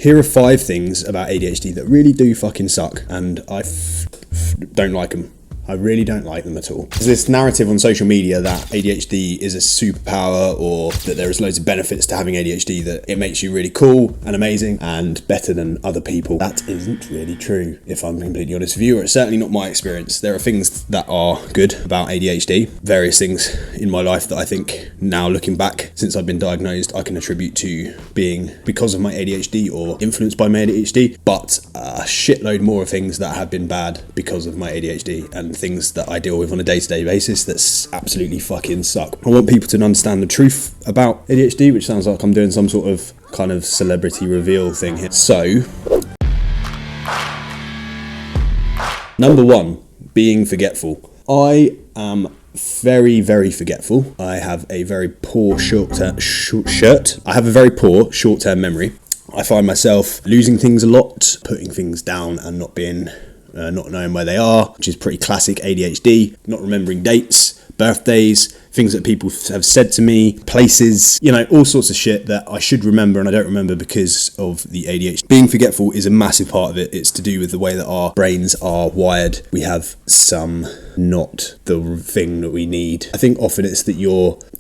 here are 5 things about ADHD that really do fucking suck, and I don't like them. I really don't like them at all. There's this narrative on social media that ADHD is a superpower, or that there is loads of benefits to having ADHD, that it makes you really cool and amazing and better than other people. That isn't really true, if I'm completely honest with you, or it's certainly not my experience. There are things that are good about ADHD, various things in my life that I think now, looking back, since I've been diagnosed, I can attribute to being because of my ADHD or influenced by my ADHD, but a shitload more of things that have been bad because of my ADHD and things that I deal with on a day-to-day basis that's absolutely fucking suck. I want people to understand the truth about ADHD, which sounds like I'm doing some sort of kind of celebrity reveal thing here. So, number 1, being forgetful. I am very, very forgetful. I have a very poor short-term memory. I find myself losing things a lot, putting things down and not knowing where they are, which is pretty classic ADHD, not remembering dates, birthdays, things that people have said to me, places, all sorts of shit that I should remember and I don't remember because of the ADHD. Being forgetful is a massive part of it. It's to do with the way that our brains are wired. We have not the thing that we need. I think often it's that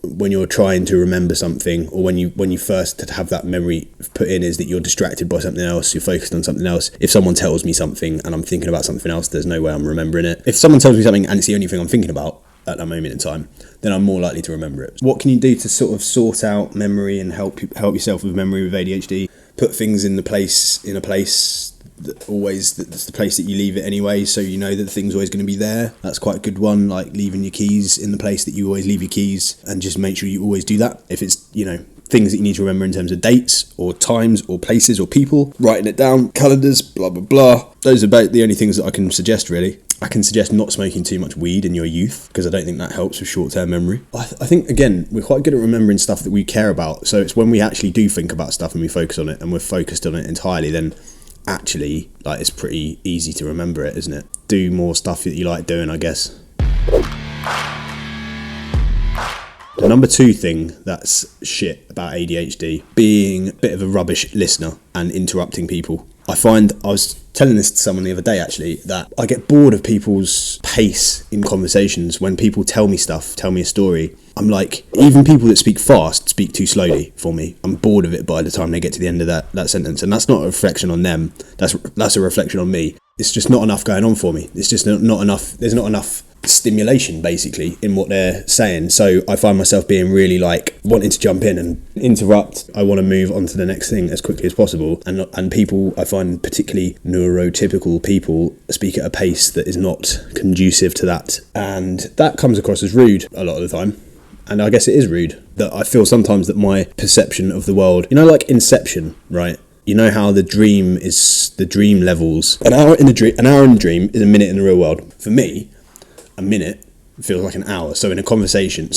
when you're trying to remember something, or when you first have that memory put in, is that you're distracted by something else, you're focused on something else. If someone tells me something and I'm thinking about something else, there's no way I'm remembering it. If someone tells me something and it's the only thing I'm thinking about at that moment in time, then I'm more likely to remember it. What can you do to sort of sort out memory and help yourself with memory with ADHD? Put things in a place that's the place that you leave it anyway, so you know that the thing's always going to be there. That's quite a good one, like leaving your keys in the place that you always leave your keys, and just make sure you always do that. If it's things that you need to remember in terms of dates or times or places or people, writing it down, calendars, blah blah blah. Those are about the only things that I can suggest, really. I can suggest not smoking too much weed in your youth, because I don't think that helps with short-term memory. I think, again, we're quite good at remembering stuff that we care about, so it's when we actually do think about stuff and we focus on it and we're focused on it entirely, then actually, it's pretty easy to remember it, isn't it? Do more stuff that you like doing, I guess. The number 2 thing that's shit about ADHD, being a bit of a rubbish listener and interrupting people. I was telling this to someone the other day, actually, that I get bored of people's pace in conversations. When people tell me stuff, tell me a story, I'm like, even people that speak fast speak too slowly for me. I'm bored of it by the time they get to the end of that sentence. And that's not a reflection on them. That's a reflection on me. It's just not enough going on for me. It's just not enough. There's not enough stimulation, basically, in what they're saying. So I find myself being really wanting to jump in and interrupt. I want to move on to the next thing as quickly as possible. And people, I find particularly neurotypical people, speak at a pace that is not conducive to that. And that comes across as rude a lot of the time. And I guess it is rude that I feel sometimes that my perception of the world, like Inception, right? You know how the dream levels. An hour in the dream is a minute in the real world. For me, a minute feels like an hour. So in a conversation with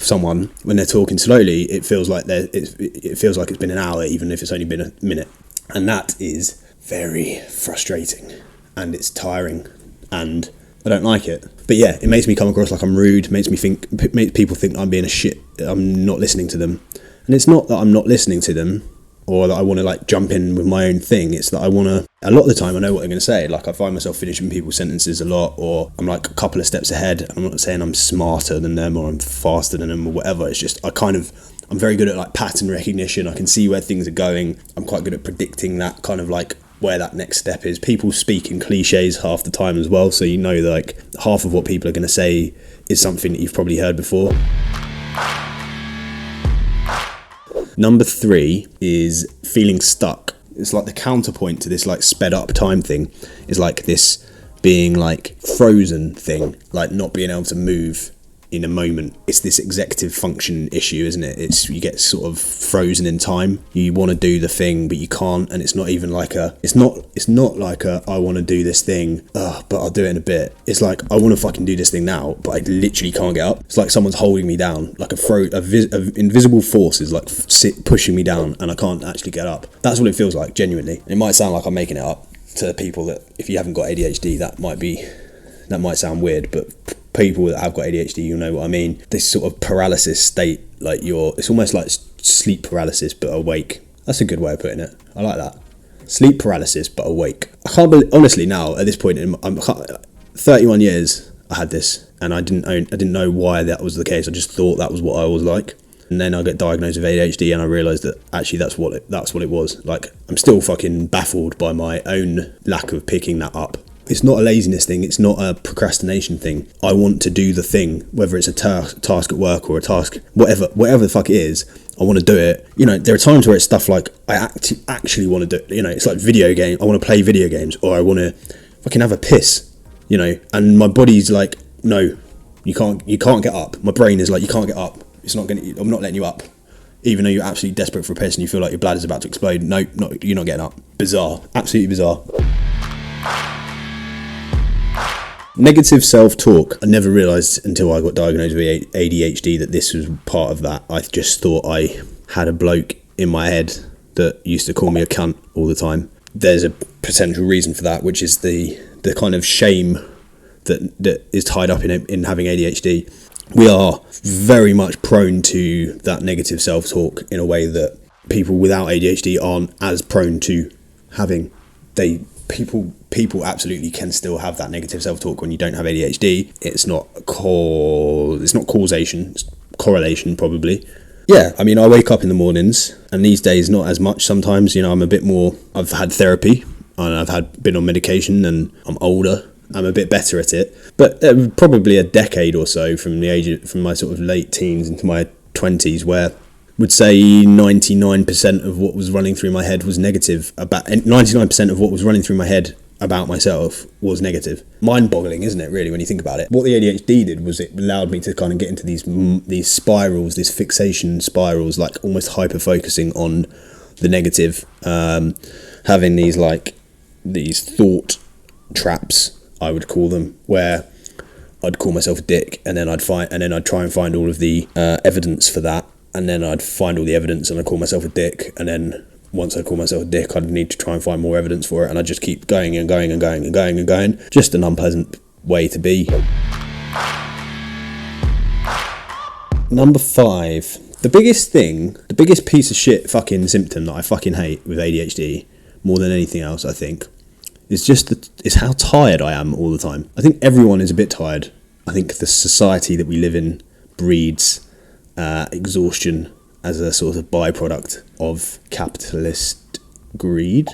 someone, when they're talking slowly, it feels like it's been an hour, even if it's only been a minute. And that is very frustrating, and it's tiring, and I don't like it. But yeah, it makes me come across like I'm rude, makes people think I'm being a shit, I'm not listening to them. And it's not that I'm not listening to them, or that I want to jump in with my own thing. It's that a lot of the time I know what I'm going to say. I find myself finishing people's sentences a lot, or I'm a couple of steps ahead. I'm not saying I'm smarter than them or I'm faster than them or whatever. It's just I'm very good at pattern recognition. I can see where things are going. I'm quite good at predicting that where that next step is. People speak in cliches half the time as well, so half of what people are going to say is something that you've probably heard before. Number 3 is feeling stuck. It's the counterpoint to this sped up time thing is this being frozen thing, not being able to move in a moment. It's this executive function issue, isn't it? You get sort of frozen in time. You want to do the thing, but you can't, and it's not even it's not like I want to do this thing, but I'll do it in a bit. It's I want to fucking do this thing now, but I literally can't get up. It's like someone's holding me down, a invisible force is pushing me down, and I can't actually get up. That's what it feels like, genuinely. It might sound like I'm making it up to people that, if you haven't got ADHD, that might sound weird, but people that have got ADHD, you'll know what I mean. This sort of paralysis state, it's almost like sleep paralysis but awake, That's a good way of putting it. I like that. Sleep paralysis, but awake. I can't believe, honestly, now at this point, I'm 31 years I had this, and I didn't know why that was the case. I just thought that was what I was like. And then I get diagnosed with ADHD, and I realised that actually that's what it was. Like, I'm still fucking baffled by my own lack of picking that up. It's not a laziness thing. It's not a procrastination thing. I want to do the thing, whether it's a task at work or a task, whatever the fuck it is. I want to do it. You know, there are times where it's stuff like I actually want to do. You know, it's like video game. I want to play video games, or I want to fucking have a piss. You know, and my body's like, no, you can't get up. My brain is like, you can't get up. I'm not letting you up. Even though you're absolutely desperate for a piss and you feel like your bladder's about to explode. No, you're not getting up. Bizarre. Absolutely bizarre. Negative self-talk. I never realised until I got diagnosed with ADHD that this was part of that. I just thought I had a bloke in my head that used to call me a cunt all the time. There's a potential reason for that, which is the kind of shame that is tied up in having ADHD. We are very much prone to that negative self-talk in a way that people without ADHD aren't as prone to having. People absolutely can still have that negative self-talk when you don't have ADHD. It's not causation, it's correlation probably. Yeah, I mean, I wake up in the mornings, and these days not as much sometimes. You know, I'm a bit more, I've had therapy and I've been on medication, and I'm older. I'm a bit better at it, but probably a decade or so from my sort of late teens into my 20s, where I would say 99% of what was running through my head was negative. About 99% of what was running through my head about myself was negative. Mind-boggling, isn't it, really, when you think about it? What the ADHD did was it allowed me to kind of get into these spirals, these fixation spirals, like almost hyper-focusing on the negative, having these thought traps, I would call them, where I'd call myself a dick, and then I'd try and find all of the evidence for that, and then I'd find all the evidence and I'd call myself a dick, and then once I call myself a dick, I'd need to try and find more evidence for it, and I'd just keep going and going and going and going and going. Just an unpleasant way to be. Number 5. The biggest piece of shit fucking symptom that I fucking hate with ADHD, more than anything else, I think, is how tired I am all the time. I think everyone is a bit tired. I think the society that we live in breeds exhaustion as a sort of byproduct of capitalist greed.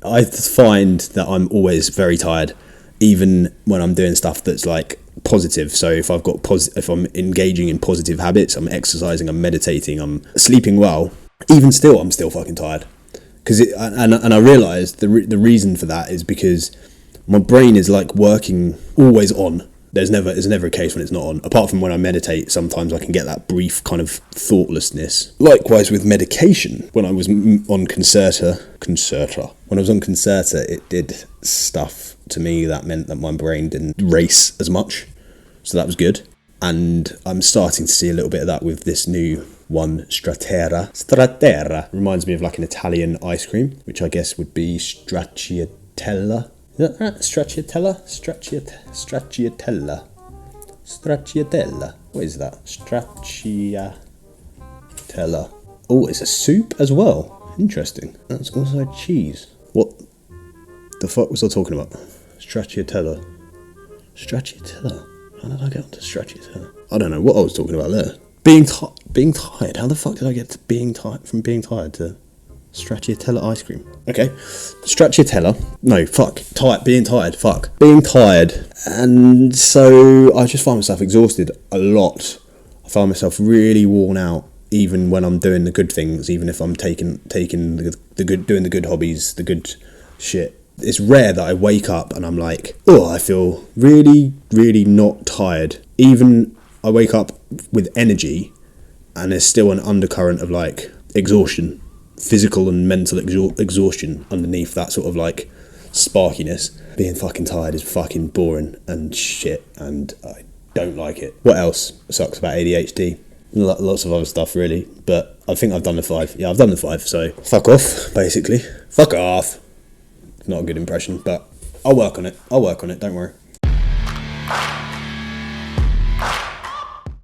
I find that I'm always very tired, even when I'm doing stuff that's like positive. So if I'm engaging in positive habits, I'm exercising, I'm meditating, I'm sleeping well, even still, I'm still fucking tired. And I realised the reason for that is because my brain is like working always on. There's never a case when it's not on. Apart from when I meditate, sometimes I can get that brief kind of thoughtlessness. Likewise with medication, when I was on Concerta, it did stuff to me that meant that my brain didn't race as much. So that was good. And I'm starting to see a little bit of that with this new one, Stratera. Reminds me of like an Italian ice cream, which I guess would be stracciatella. Is that right? Stracciatella? Stracciatella. What is that? Stracciatella. Oh, it's a soup as well. Interesting. That's also cheese. What the fuck was I talking about? Stracciatella. How did I get onto stracciatella? I don't know what I was talking about there. Being tired. How the fuck did I get to being tired to stracciatella ice cream? Okay, stracciatella. No, fuck. Being tired. Fuck. Being tired. And so I just find myself exhausted a lot. I find myself really worn out, even when I'm doing the good things. Even if I'm taking the good, doing the good hobbies, the good shit. It's rare that I wake up and I'm like, oh, I feel really, really not tired. Even I wake up with energy and there's still an undercurrent of like exhaustion, physical and mental exhaustion underneath that sort of like sparkiness. Being fucking tired is fucking boring and shit, and I don't like it. What else sucks about ADHD? Lots of other stuff really, but I think I've done the 5. Yeah, I've done the 5, so fuck off, basically. Fuck off. Not a good impression, but I'll work on it, don't worry.